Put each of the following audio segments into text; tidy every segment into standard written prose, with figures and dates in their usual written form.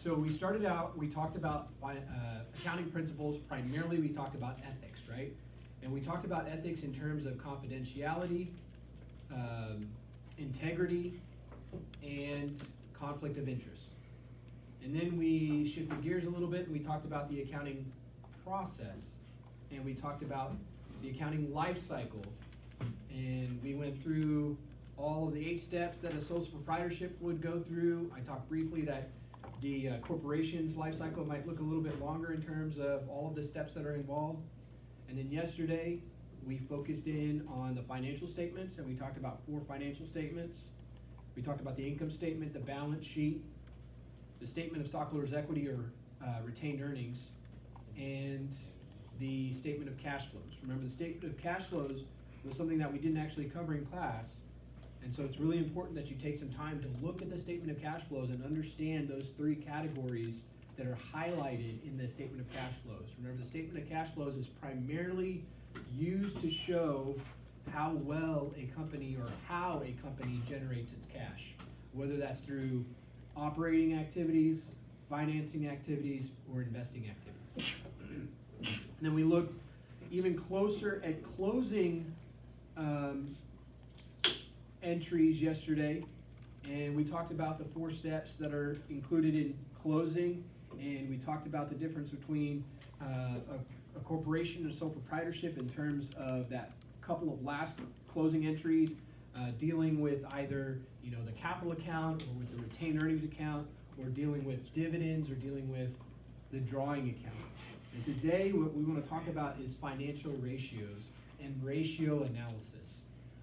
so we started out, we talked about accounting principles. Primarily, we talked about ethics, right? And we talked about ethics in terms of confidentiality, integrity, and conflict of interest. And then we shifted gears a little bit, and we talked about the accounting process, and we talked about the accounting life cycle, and we went through all of the 8 steps that a sole proprietorship would go through. I talked briefly that the corporation's life cycle might look a little bit longer in terms of all of the steps that are involved. And then yesterday, we focused in on the financial statements, and we talked about 4 financial statements. We talked about the income statement, the balance sheet, the statement of stockholders' equity or retained earnings, and the statement of cash flows. Remember, the statement of cash flows was something that we didn't actually cover in class, and so it's really important that you take some time to look at the statement of cash flows and understand those 3 categories that are highlighted in the statement of cash flows. Remember, the statement of cash flows is primarily used to show how well a company or how a company generates its cash, whether that's through operating activities, financing activities, or investing activities. And then we looked even closer at closing entries yesterday, and we talked about the 4 steps that are included in closing, and we talked about the difference between a corporation and a sole proprietorship in terms of that couple of last closing entries, dealing with either the capital account or with the retained earnings account, or dealing with dividends, or dealing with the drawing account. And today what we want to talk about is financial ratios and ratio analysis.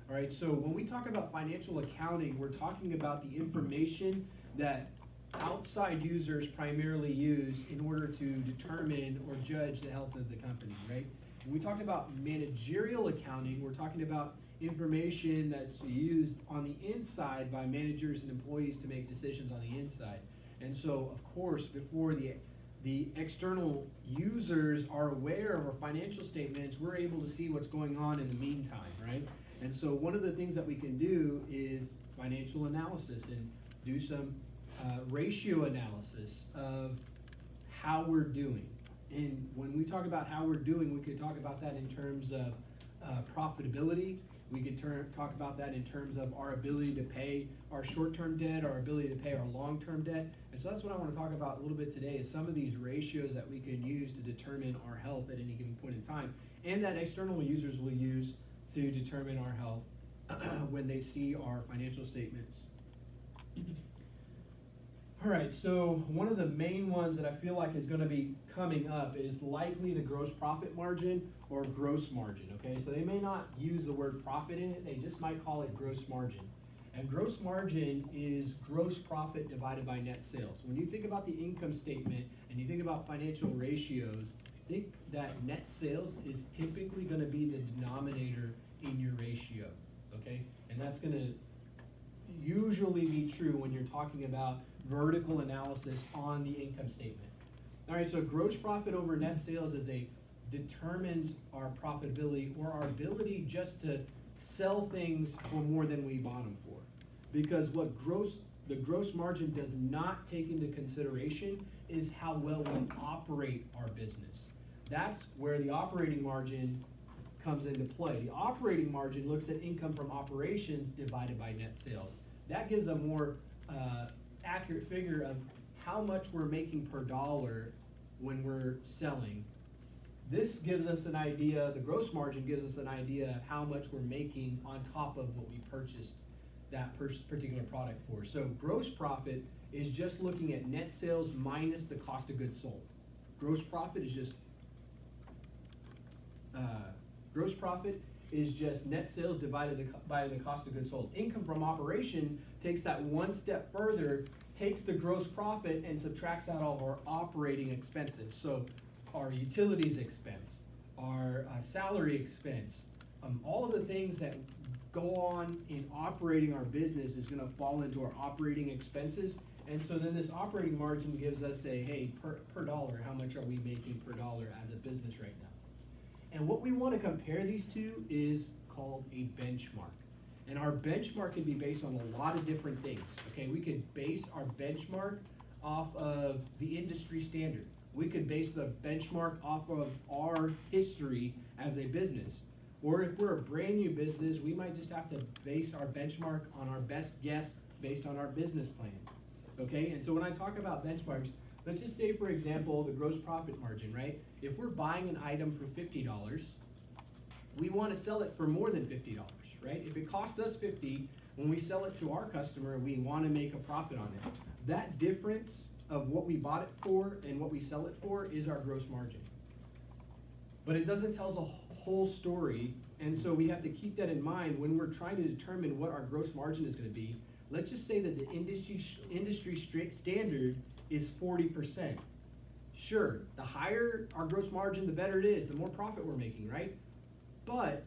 All right, so when we talk about financial accounting, we're talking about the information that outside users primarily use in order to determine or judge the health of the company, right? When we talk about managerial accounting, we're talking about information that's used on the inside by managers and employees to make decisions on the inside. And so, of course, before the external users are aware of our financial statements, we're able to see what's going on in the meantime, right? And so one of the things that we can do is financial analysis and do some ratio analysis of how we're doing. And when we talk about how we're doing, we could talk about that in terms of profitability. We could talk about that in terms of our ability to pay our short-term debt, our ability to pay our long-term debt. And so that's what I want to talk about a little bit today, is some of these ratios that we can use to determine our health at any given point in time, and that external users will use to determine our health when they see our financial statements. All right, so one of the main ones that I feel like is going to be coming up is likely the gross profit margin or gross margin, okay? So they may not use the word profit in it, they just might call it gross margin. And gross margin is gross profit divided by net sales. When you think about the income statement and you think about financial ratios, think that net sales is typically going to be the denominator in your ratio, okay? And that's going to usually be true when you're talking about vertical analysis on the income statement. All right, so gross profit over net sales determines our profitability or our ability just to sell things for more than we bought them for. Because what the gross margin does not take into consideration is how well we operate our business. That's where the operating margin comes into play. The operating margin looks at income from operations divided by net sales. That gives a more accurate figure of how much we're making per dollar when we're selling. This gives us an idea, the gross margin gives us an idea of how much we're making on top of what we purchased that particular product for. So gross profit is just looking at net sales minus the cost of goods sold. Gross profit is just net sales divided by the cost of goods sold. Income from operation takes that one step further, takes the gross profit and subtracts out all of our operating expenses. So our utilities expense, our salary expense, all of the things that go on in operating our business is going to fall into our operating expenses. And so then this operating margin gives us a, hey, per dollar, how much are we making per dollar as a business right now? And what we want to compare these to is called a benchmark. And our benchmark can be based on a lot of different things, okay? We could base our benchmark off of the industry standard. We could base the benchmark off of our history as a business. Or if we're a brand new business, we might just have to base our benchmark on our best guess based on our business plan. Okay, and so when I talk about benchmarks, let's just say, for example, the gross profit margin, right? If we're buying an item for $50, we want to sell it for more than $50, right? If it cost us $50, when we sell it to our customer, we want to make a profit on it. That difference of what we bought it for and what we sell it for is our gross margin. But it doesn't tell us a whole story, and so we have to keep that in mind when we're trying to determine what our gross margin is going to be. Let's just say that the industry standard is 40%. Sure, the higher our gross margin, the better it is, the more profit we're making, right? But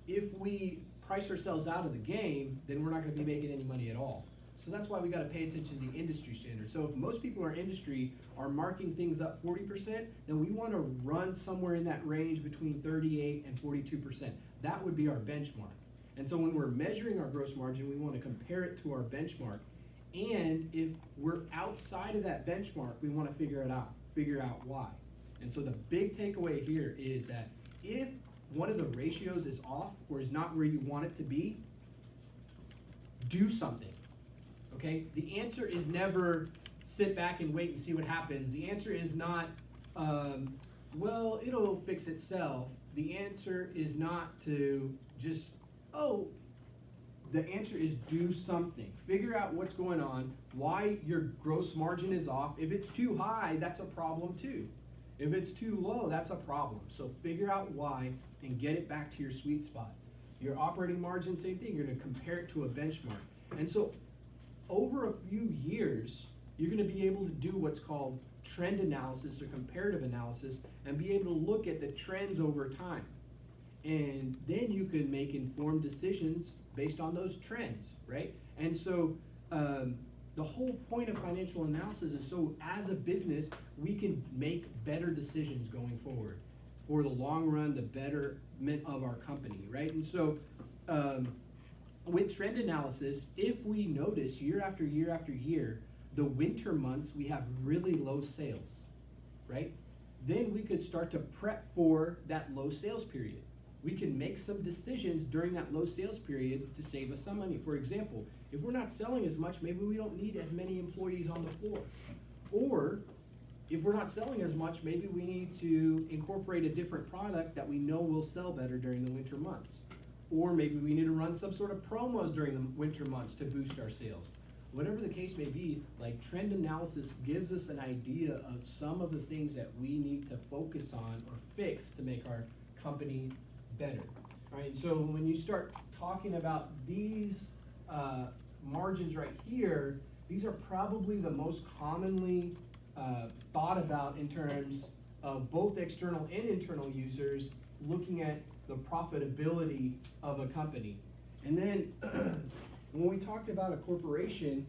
if we price ourselves out of the game, then we're not going to be making any money at all. So that's why we got to pay attention to the industry standard. So if most people in our industry are marking things up 40%, then we want to run somewhere in that range between 38 and 42%. That would be our benchmark. And so when we're measuring our gross margin, we want to compare it to our benchmark. And if we're outside of that benchmark, we want to figure out why. And so the big takeaway here is that if one of the ratios is off or is not where you want it to be, do something. Okay? The answer is never sit back and wait and see what happens. The answer is not, well, it'll fix itself. The answer is not to just, the answer is do something. Figure out what's going on, why your gross margin is off. If it's too high, that's a problem too. If it's too low, that's a problem. So figure out why and get it back to your sweet spot. Your operating margin, same thing. You're going to compare it to a benchmark. And so over a few years, you're going to be able to do what's called trend analysis or comparative analysis and be able to look at the trends over time. And then you can make informed decisions based on those trends, right? And so the whole point of financial analysis is so as a business, we can make better decisions going forward for the long run, the betterment of our company, right? And so with trend analysis, if we notice year after year after year, the winter months we have really low sales, right? Then we could start to prep for that low sales period. We can make some decisions during that low sales period to save us some money. For example, if we're not selling as much, maybe we don't need as many employees on the floor. Or if we're not selling as much, maybe we need to incorporate a different product that we know will sell better during the winter months. Or maybe we need to run some sort of promos during the winter months to boost our sales. Whatever the case may be, like trend analysis gives us an idea of some of the things that we need to focus on or fix to make our company better. All right, so when you start talking about these margins right here, these are probably the most commonly thought about in terms of both external and internal users looking at the profitability of a company. And then when we talked about a corporation,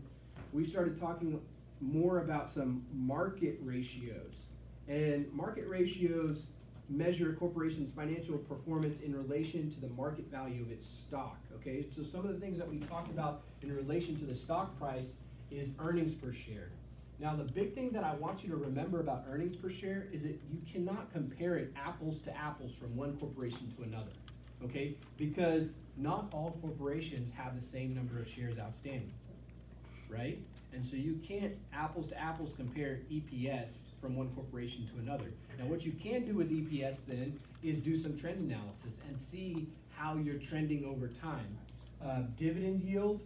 we started talking more about some market ratios. And market ratios measure a corporation's financial performance in relation to the market value of its stock, okay? So some of the things that we talked about in relation to the stock price is earnings per share. Now, the big thing that I want you to remember about earnings per share is that you cannot compare it apples to apples from one corporation to another, okay? Because not all corporations have the same number of shares outstanding, right? And so you can't apples to apples compare EPS from one corporation to another. Now, what you can do with EPS then is do some trend analysis and see how you're trending over time. Dividend yield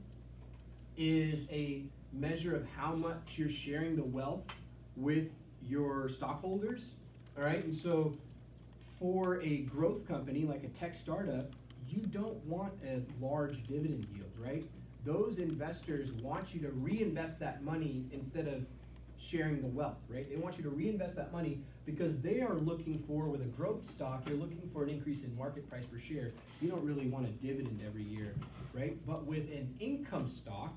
is a measure of how much you're sharing the wealth with your stockholders, all right? And so for a growth company like a tech startup, you don't want a large dividend yield, right? Those investors want you to reinvest that money instead of sharing the wealth, right? They want you to reinvest that money because they are looking for, with a growth stock, you're looking for an increase in market price per share. You don't really want a dividend every year, right? But with an income stock,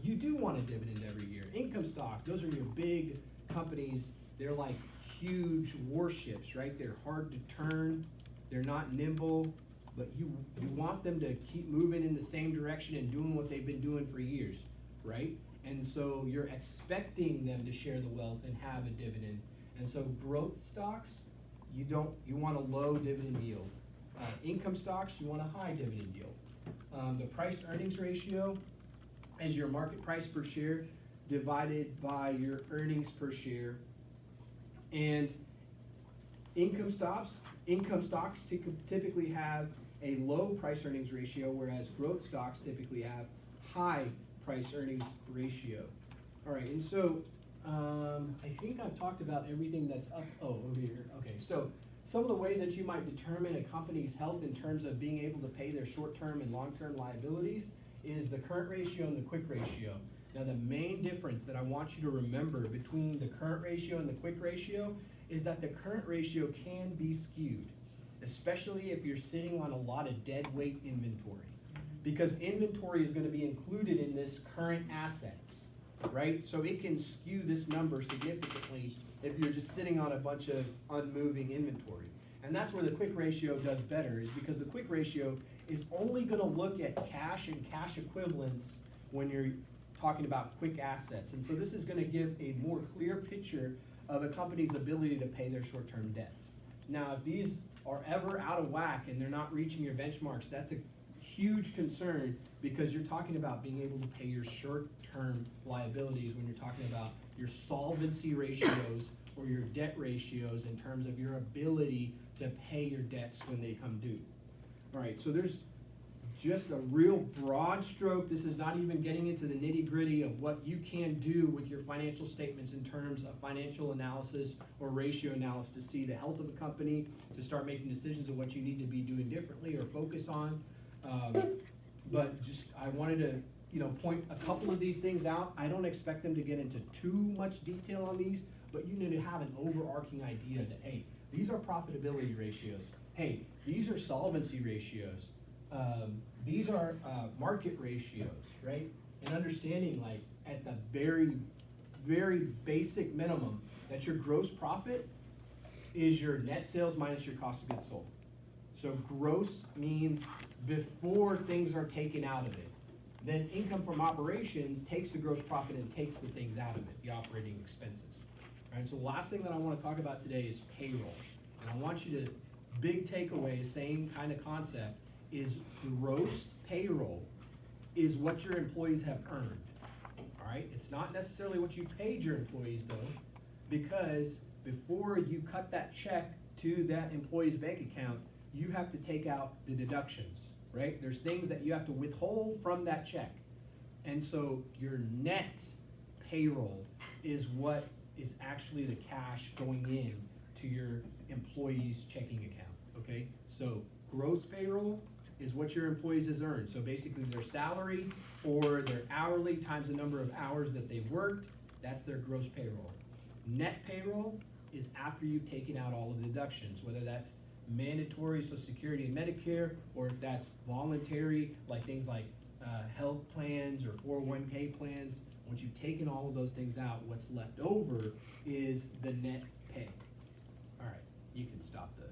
you do want a dividend every year. Income stock, those are your big companies. They're like huge warships, right? They're hard to turn. They're not nimble, but you want them to keep moving in the same direction and doing what they've been doing for years, right? And so you're expecting them to share the wealth and have a dividend. And so growth stocks, you want a low dividend yield. Income stocks, you want a high dividend yield. The price earnings ratio is your market price per share divided by your earnings per share. And income stocks typically have a low price earnings ratio, whereas growth stocks typically have high price earnings ratio. All right, and so I think I've talked about everything that's up, over here. Okay, so some of the ways that you might determine a company's health in terms of being able to pay their short-term and long-term liabilities is the current ratio and the quick ratio. Now, the main difference that I want you to remember between the current ratio and the quick ratio is that the current ratio can be skewed, especially if you're sitting on a lot of dead weight inventory. Because inventory is going to be included in this current assets, right? So it can skew this number significantly if you're just sitting on a bunch of unmoving inventory. And that's where the quick ratio does better, is because the quick ratio is only going to look at cash and cash equivalents when you're talking about quick assets. And so this is going to give a more clear picture of a company's ability to pay their short-term debts. Now, if these are ever out of whack and they're not reaching your benchmarks, that's a huge concern, because you're talking about being able to pay your short-term liabilities when you're talking about your solvency ratios or your debt ratios in terms of your ability to pay your debts when they come due. All right, so there's just a real broad stroke. This is not even getting into the nitty-gritty of what you can do with your financial statements in terms of financial analysis or ratio analysis to see the health of a company, to start making decisions of what you need to be doing differently or focus on. But just, I wanted to, point a couple of these things out. I don't expect them to get into too much detail on these, but you need to have an overarching idea that, hey, these are profitability ratios. Hey, these are solvency ratios. These are market ratios, right? And understanding, like, at the very, very basic minimum, that your gross profit is your net sales minus your cost of goods sold. So gross means before things are taken out of it. Then income from operations takes the gross profit and takes the things out of it, the operating expenses. All right, so the last thing that I want to talk about today is payroll. And I want you to, big takeaway, same kind of concept, is gross payroll is what your employees have earned. All right, it's not necessarily what you paid your employees though, because before you cut that check to that employee's bank account, you have to take out the deductions, right? There's things that you have to withhold from that check. And so your net payroll is what is actually the cash going in to your employee's checking account, okay? So gross payroll is what your employees has earned. So basically their salary or their hourly times the number of hours that they've worked, that's their gross payroll. Net payroll is after you've taken out all of the deductions, whether that's mandatory Social Security and Medicare, or if that's voluntary, like things like health plans or 401k plans. Once you've taken all of those things out, what's left over is the net pay. All right, you can stop the